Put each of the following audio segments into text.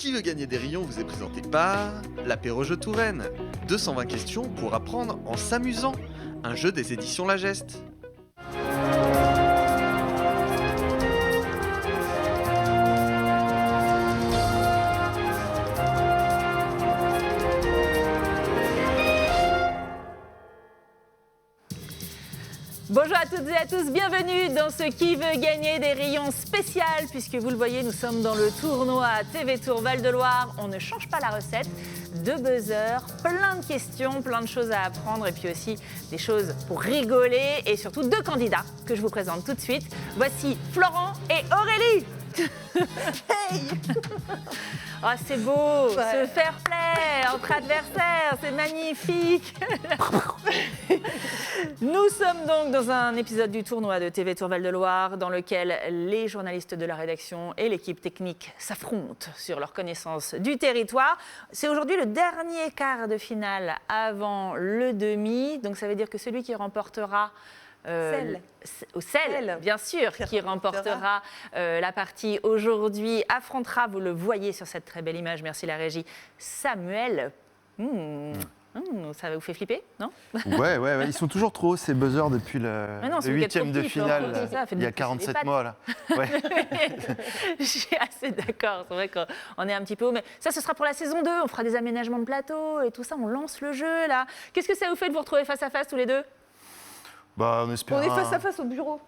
Qui veut gagner des rayons vous est présenté par l'apéro jeu Touraine. 220 questions pour apprendre en s'amusant. Un jeu des éditions La Geste. Bonjour à toutes et à tous, bienvenue dans ce Qui veut gagner des rayons spécial, puisque vous le voyez, nous sommes dans le tournoi TV Tour Val-de-Loire. On ne change pas la recette, 2 buzzers, plein de questions, plein de choses à apprendre et puis aussi des choses pour rigoler et surtout 2 candidats que je vous présente tout de suite. Voici Florent et Aurélie. Hey. Oh, c'est beau, Ouais. ce fair play entre adversaires, c'est magnifique. Nous sommes donc dans un épisode du tournoi de TV Tour Val-de-Loire dans lequel les journalistes de la rédaction et l'équipe technique s'affrontent sur leur connaissance du territoire. C'est aujourd'hui le dernier quart de finale avant le demi, donc ça veut dire que celui qui remportera au sel, bien sûr, qui remportera la partie aujourd'hui, affrontera, vous le voyez sur cette très belle image, merci la régie, Samuel. Ça vous fait flipper, non? Ouais, ils sont toujours trop hauts ces buzzers depuis le non, c'est 8e de finale, c'est ça, il y a 47 mois là. Ouais. Je suis assez d'accord, c'est vrai qu'on est un petit peu haut, mais ça ce sera pour la saison 2, on fera des aménagements de plateau et tout ça, on lance le jeu là. Qu'est-ce que ça vous fait de vous retrouver face à face tous les deux? Bah, on espère On est face à face au bureau.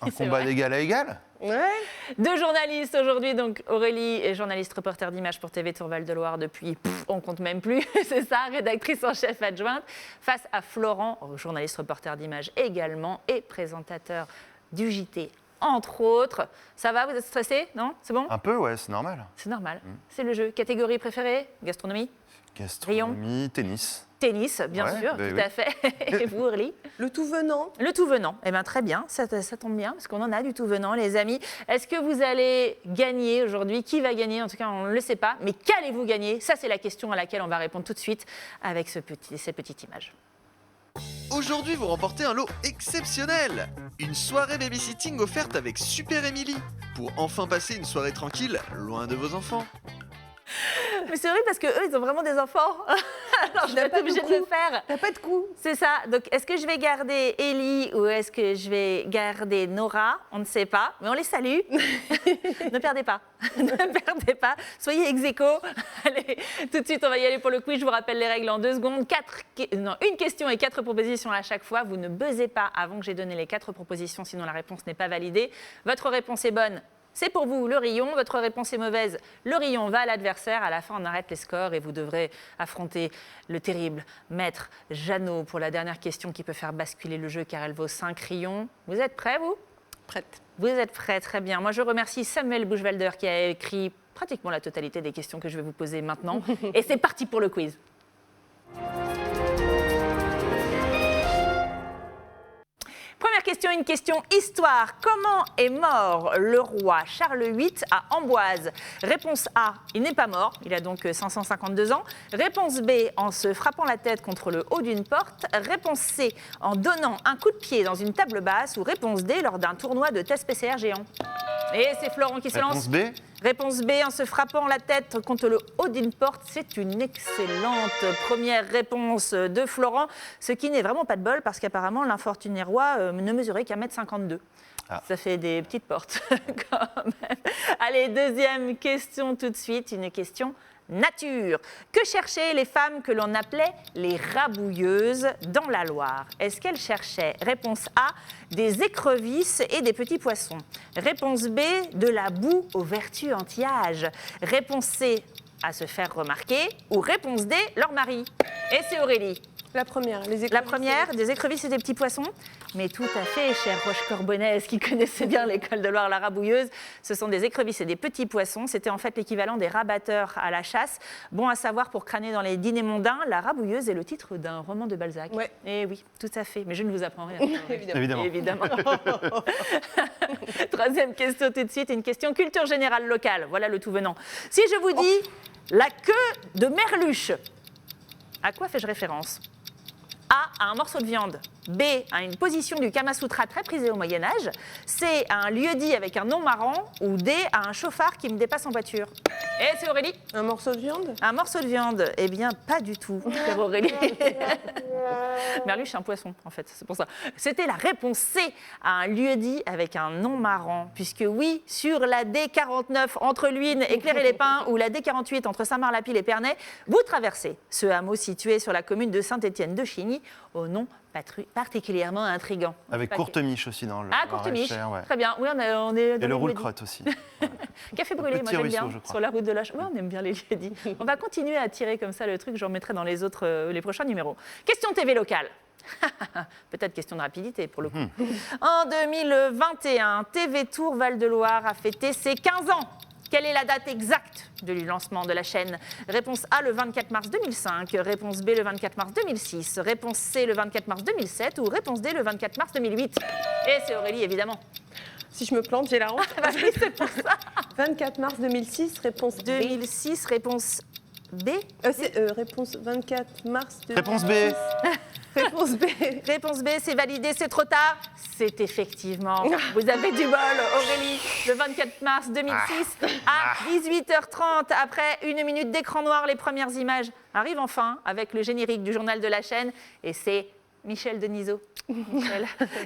un combat d'égal à égal. Ouais. 2 journalistes aujourd'hui, donc Aurélie est journaliste reporter d'images pour TV Tour Val-de-Loire depuis, on compte même plus, c'est ça, rédactrice en chef adjointe, face à Florent, journaliste reporter d'images également et présentateur du JT, entre autres. Ça va, vous êtes stressé? Non? C'est bon? Un peu, ouais, c'est normal. C'est normal, c'est le jeu. Catégorie préférée? Gastronomie? Gastronomie, tennis. Tennis, bien Ouais, sûr, bah tout oui. à fait. Et vous, Aurélie? Le tout venant. Le tout venant. Eh bien, très bien, ça tombe bien, parce qu'on en a du tout venant, les amis. Est-ce que vous allez gagner aujourd'hui? Qui va gagner? En tout cas, on ne le sait pas. Mais qu'allez-vous gagner? Ça, c'est la question à laquelle on va répondre tout de suite avec cette petite image. Aujourd'hui, vous remportez un lot exceptionnel. Une soirée babysitting offerte avec Super Emily. Pour enfin passer une soirée tranquille, loin de vos enfants. Mais c'est horrible parce qu'eux, ils ont vraiment des enfants. Alors, je vais être obligée de le faire. T'as pas de coup. C'est ça. Donc, est-ce que je vais garder Ellie ou est-ce que je vais garder Nora? On ne sait pas, mais on les salue. Ne perdez pas. Ne perdez pas. Soyez ex aequo. Allez, tout de suite, on va y aller pour le quiz. Je vous rappelle les règles en 2 secondes. Une question et 4 propositions à chaque fois. Vous ne buzzez pas avant que j'ai donné les 4 propositions, sinon la réponse n'est pas validée. Votre réponse est bonne. C'est pour vous le rayon, votre réponse est mauvaise, le rayon va à l'adversaire, à la fin on arrête les scores et vous devrez affronter le terrible maître Jeannot pour la dernière question qui peut faire basculer le jeu car elle vaut 5 rayons. Vous êtes prêts vous? Prête. Vous êtes prêts, très bien. Moi je remercie Samuel Buchwalder qui a écrit pratiquement la totalité des questions que je vais vous poser maintenant et c'est parti pour le quiz. Première question, une question histoire. Comment est mort le roi Charles VIII à Amboise? Réponse A, il n'est pas mort, il a donc 552 ans. Réponse B, en se frappant la tête contre le haut d'une porte. Réponse C, en donnant un coup de pied dans une table basse. Ou réponse D, lors d'un tournoi de test PCR géant. Et c'est Florent qui se lance. Réponse B. Réponse B, en se frappant la tête contre le haut d'une porte. C'est une excellente première réponse de Florent, ce qui n'est vraiment pas de bol parce qu'apparemment l'infortuné roi ne mesurait qu'1,52 m. Ah. Ça fait des petites portes quand même. Allez, deuxième question tout de suite, une question nature. Que cherchaient les femmes que l'on appelait les rabouilleuses dans la Loire? Est-ce qu'elles cherchaient, réponse A, des écrevisses et des petits poissons? Réponse B, de la boue aux vertus anti-âge? Réponse C, à se faire remarquer? Ou réponse D, leur mari? Et c'est Aurélie. La première, les écrevisses. La première, des écrevisses et des petits poissons. Mais tout à fait, chère Roche-Corbonnaise, qui connaissait bien l'école de Loire, la rabouilleuse, ce sont des écrevisses et des petits poissons. C'était en fait l'équivalent des rabatteurs à la chasse. Bon à savoir pour crâner dans les dîners mondains, la rabouilleuse est le titre d'un roman de Balzac. Ouais. Et oui, tout à fait. Mais je ne vous apprends rien. Évidemment. Troisième question tout de suite, une question culture générale locale. Voilà le tout venant. Si je vous dis la queue de Merluche, à quoi fais-je référence? A, à un morceau de viande. B, à une position du Kama Sutra très prisée au Moyen-Âge. C, à un lieu-dit avec un nom marrant. Ou D, à un chauffard qui me dépasse en voiture. Et c'est Aurélie. Un morceau de viande? Un morceau de viande. Eh bien, pas du tout, chère Aurélie. Merluche, c'est un poisson, en fait, c'est pour ça. C'était la réponse C, à un lieu-dit avec un nom marrant. Puisque oui, sur la D49 entre Luynes et Cléry-les-Pins ou la D48 entre Saint-Marc-la-Pile et Pernay, vous traversez ce hameau situé sur la commune de Saint-Étienne-de-Chigny, au nom particulièrement intriguant. Avec Courtemiche aussi dans le. Ah, Courtemiche, ouais. très bien. Oui, on est dans Et le les roule-crotte aussi. Café brûlé, moi Petit j'aime ruisseau, bien, je crois. sur la route de la... Oui, on aime bien les lieux-dits. On va continuer à tirer comme ça le truc, j'en mettrai dans les autres, les prochains numéros. Question TV locale. Peut-être question de rapidité pour le coup. En 2021, TV Tour Val-de-Loire a fêté ses 15 ans. Quelle est la date exacte du lancement de la chaîne? Réponse A, le 24 mars 2005. Réponse B, le 24 mars 2006. Réponse C, le 24 mars 2007. Ou réponse D, le 24 mars 2008. Et c'est Aurélie, évidemment. Si je me plante, j'ai la honte. Bah oui, c'est pour ça. 24 mars 2006, réponse B. 2006, réponse B. Réponse 24 mars 2006. Réponse B. Réponse B. Réponse B, c'est validé, c'est trop tard. C'est effectivement, vous avez du bol, Aurélie, le 24 mars 2006, à 18h30, après 1 minute d'écran noir, les premières images arrivent enfin avec le générique du journal de la chaîne, et c'est Michel Denisot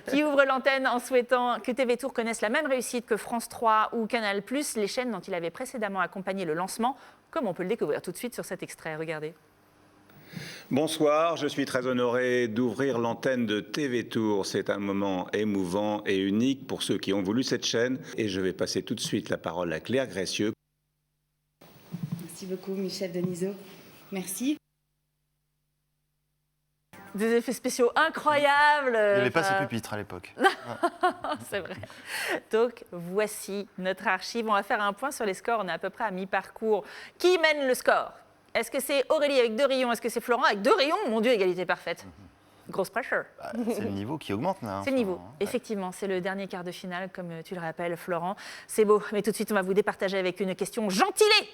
qui ouvre l'antenne en souhaitant que TV Tour connaisse la même réussite que France 3 ou Canal+, les chaînes dont il avait précédemment accompagné le lancement, comme on peut le découvrir tout de suite sur cet extrait, regardez. Bonsoir, je suis très honoré d'ouvrir l'antenne de TV Tour. C'est un moment émouvant et unique pour ceux qui ont voulu cette chaîne. Et je vais passer tout de suite la parole à Claire Gressieux. Merci beaucoup, Michel Denisot. Merci. Des effets spéciaux incroyables. Il n'y avait pas ce pupitre à l'époque. C'est vrai. Donc, voici notre archive. On va faire un point sur les scores. On est à peu près à mi-parcours. Qui mène le score? Est-ce que c'est Aurélie avec 2 rayons? Est-ce que c'est Florent avec 2 rayons? Mon Dieu, égalité parfaite. Grosse pressure. Bah, c'est le niveau qui augmente là. C'est le niveau, effectivement. C'est le dernier quart de finale, comme tu le rappelles, Florent. C'est beau, mais tout de suite, on va vous départager avec une question gentilée.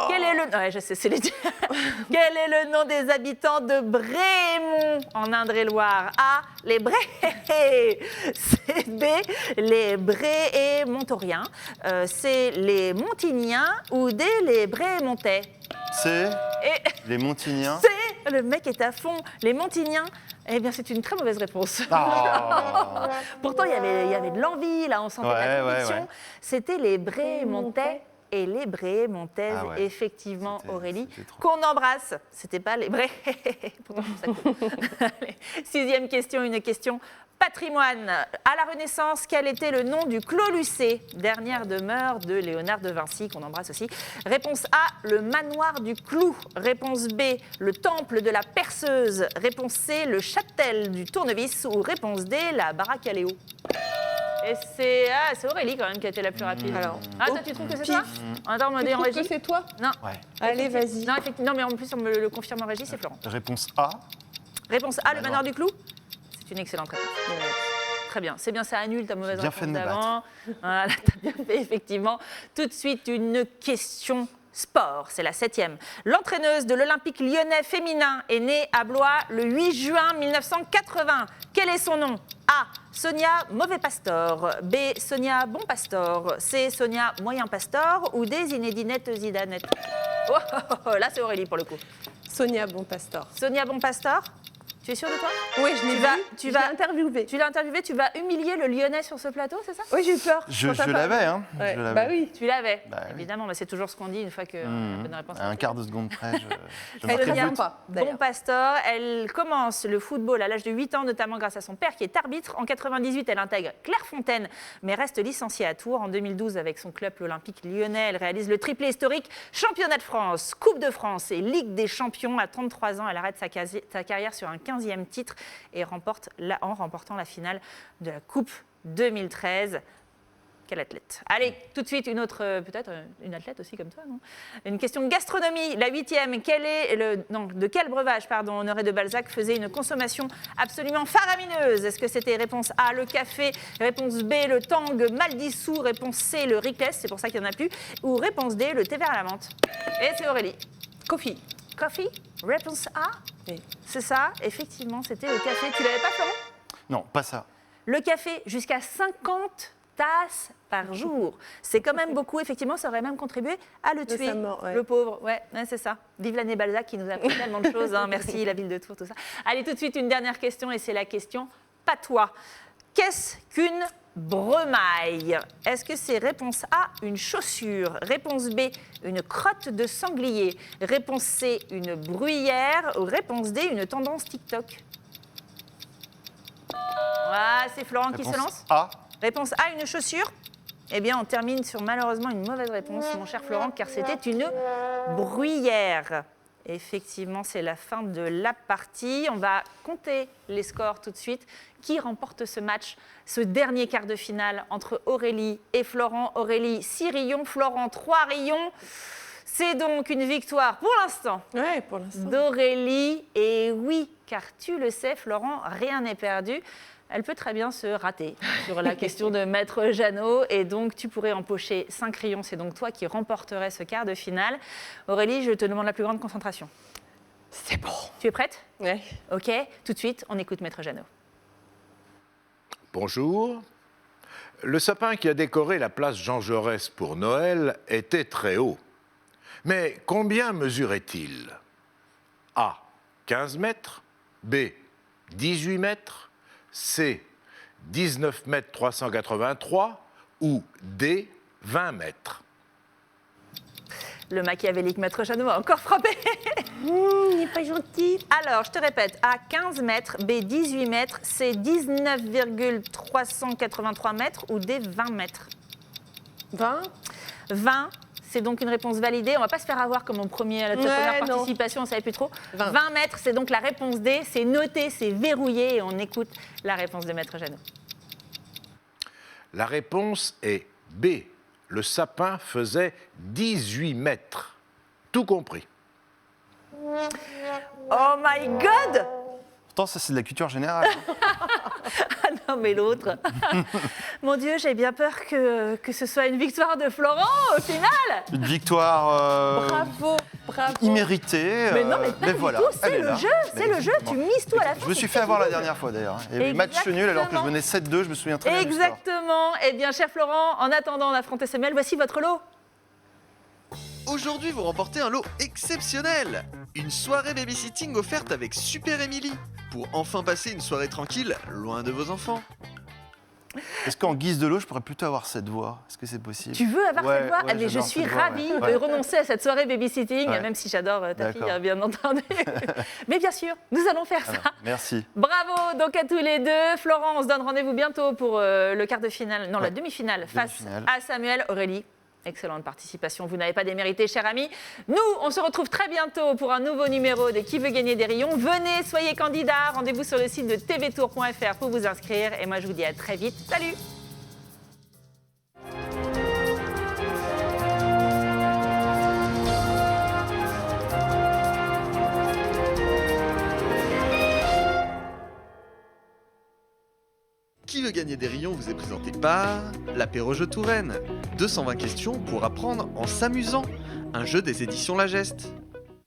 Quel est le... Ouais, je sais, c'est les... Quel est le nom des habitants de Brémont, en Indre-et-Loire? A, les Bré... C'est B, les Brémontoriens. C, les Montigniens. Ou D, les Brémontais. C'est les Montigniens. C'est, le mec est à fond, les Montigniens. Eh bien, c'est une très mauvaise réponse. Oh. Pourtant, il y avait de l'envie, là, on sentait la conviction. Ouais. C'était les Brémontais et les Brémontaises, Ah ouais. effectivement, Aurélie, c'était trop. qu'on embrasse. C'était pas les Bré... Pourtant, ça coule. Allez, 6e question, une question patrimoine. À la Renaissance, quel était le nom du Clos Lucé, dernière demeure de Léonard de Vinci, qu'on embrasse aussi? Réponse A, le manoir du Clou. Réponse B, le temple de la Perceuse. Réponse C, le châtel du Tournevis. Ou réponse D, la baraque à Léo. Et c'est Aurélie quand même qui a été la plus rapide. Alors, toi, tu trouves que c'est toi? Attends, on m'a dit en Tu trouves que régie. c'est toi? Non. Ouais. Allez, vas-y. Non, effectivement, non, mais en plus, on me le confirme en régie, c'est Florent. Réponse A. Réponse A, le manoir du Clou? C'est une excellente réponse. Très bien. C'est bien, ça annule ta mauvaise J'ai bien réponse fait de me d'avant. Voilà, t'as bien fait, effectivement. Tout de suite, une question sport. C'est la 7e. L'entraîneuse de l'Olympique lyonnais féminin est née à Blois le 8 juin 1980. Quel est son nom? A, Sonia Mauvais Pastor. B, Sonia Bon Pastor. C, Sonia Moyen Pastor. Ou D, Zinedinette Zidanette. Oh, là, c'est Aurélie pour le coup. Sonia Bon Pastor. Sonia Bon Pastor, tu es sûre de toi? Oui, je l'ai vu. Tu Je vas l'ai interviewé. Tu l'as interviewé, tu vas humilier le Lyonnais sur ce plateau, c'est ça? Oui, j'ai eu peur. Je quand t'as parlé. l'avais, hein. Ouais. Je l'avais. Bah oui. Tu l'avais, Bah oui. évidemment, mais c'est toujours ce qu'on dit une fois qu'on a la bonne réponse. À un quart de seconde près, je Elle marquais ne le vient but. pas, Bon d'ailleurs. Pastor, elle commence le football à l'âge de 8 ans, notamment grâce à son père qui est arbitre. En 98, elle intègre Clairefontaine, mais reste licenciée à Tours. En 2012, avec son club l'Olympique lyonnais, elle réalise le triplé historique Championnat de France, Coupe de France et Ligue des Champions. À 33 ans, elle arrête sa carrière sur un 15e titre et en remportant la finale de la Coupe 2013. Quel athlète. Allez, tout de suite, une autre, peut-être une athlète aussi comme toi, non? Une question de gastronomie, la 8e. De quel breuvage, Honoré de Balzac faisait une consommation absolument faramineuse? Est-ce que c'était réponse A, le café, réponse B, le tang mal dissous, réponse C, le Rickless, c'est pour ça qu'il n'y en a plus, ou réponse D, le thé vert à la menthe? Et c'est Aurélie. Coffee. Coffee, réponse A, Oui. C'est ça, effectivement, c'était le café. Tu l'avais pas, Florent? Non, pas ça. Le café, jusqu'à 50 tasses par jour. C'est quand même beaucoup, effectivement, ça aurait même contribué à le De tuer, sa mort, ouais. le pauvre. Ouais, c'est ça. Vive l'année Balzac qui nous a appris tellement de choses. Hein. Merci, la ville de Tours, tout ça. Allez, tout de suite, une dernière question, et c'est la question patois. Qu'est-ce qu'une bremaille? Est-ce que c'est réponse A, une chaussure? Réponse B, une crotte de sanglier? Réponse C, une bruyère? Ou réponse D, une tendance TikTok? Voilà, c'est Florent qui se lance. A. Réponse A, une chaussure? Eh bien, on termine sur malheureusement une mauvaise réponse, mon cher Florent, car c'était une bruyère. Effectivement, c'est la fin de la partie. On va compter les scores tout de suite. Qui remporte ce match, ce dernier quart de finale entre Aurélie et Florent? Aurélie, 6 rayons, Florent, 3 rayons. C'est donc une victoire pour l'instant Ouais, pour l'instant. d'Aurélie. Et oui, car tu le sais, Florent, rien n'est perdu. Elle peut très bien se rater sur la question de Maître Jeannot. Et donc, tu pourrais empocher 5 rayons. C'est donc toi qui remporterais ce quart de finale. Aurélie, je te demande la plus grande concentration. C'est bon. Tu es prête? Ouais. Ok, tout de suite, on écoute Maître Jeannot. Bonjour. Le sapin qui a décoré la place Jean Jaurès pour Noël était très haut. Mais combien mesurait-il? A. 15 mètres. B. 18 mètres. C. 19 mètres 383. Ou D. 20 mètres. Le machiavélique Maître Jeannot a encore frappé. Il n'est pas gentil. Alors, je te répète, A, 15 mètres, B, 18 mètres, C, 19,383 mètres ou D, 20 mètres. 20. 20, c'est donc une réponse validée. On ne va pas se faire avoir comme notre première non. participation, on ne savait plus trop. 20. 20 mètres, c'est donc la réponse D. C'est noté, c'est verrouillé et on écoute la réponse de Maître Jeannot. La réponse est B. Le sapin faisait 18 mètres. Tout compris. Oh my God! Pourtant, ça, c'est de la culture générale. Ah non, mais l'autre. Mon Dieu, j'ai bien peur que ce soit une victoire de Florent au final. Une victoire Bravo, bravo. imméritée. Mais non, mais pas du voilà, tout, elle c'est est le là. jeu, Mais c'est le jeu, tu mises tout à la fin. Je me suis fait avoir la dernière fois d'ailleurs. Il y avait match nul alors que je menais 7-2, je me souviens très bien du score. Exactement. Eh bien, cher Florent, en attendant d'affronter Samuel, voici votre lot. Aujourd'hui, vous remportez un lot exceptionnel! Une soirée babysitting offerte avec Super Emily, pour enfin passer une soirée tranquille, loin de vos enfants. Est-ce qu'en guise de lot, je pourrais plutôt avoir cette voix? Est-ce que c'est possible? Tu veux avoir cette voix? ouais, Ah, mais je j'adore suis cette voix, ravie ouais. de renoncer à cette soirée babysitting, Ouais. même si j'adore ta fille, D'accord. bien entendu. Mais bien sûr, nous allons faire ça. Alors, merci. Bravo donc à tous les deux. Florent, on se donne rendez-vous bientôt pour le quart de finale, non, la Ouais. demi-finale face Demi-finale. à Samuel. Aurélie, excellente participation, vous n'avez pas démérité, cher ami. Nous, on se retrouve très bientôt pour un nouveau numéro de Qui veut gagner des rayons. Venez, soyez candidats, rendez-vous sur le site de tvtour.fr pour vous inscrire. Et moi, je vous dis à très vite. Salut! Qui veut gagner des rayons vous est présenté par l'apéro jeu Touraine. 220 questions pour apprendre en s'amusant. Un jeu des éditions La Geste.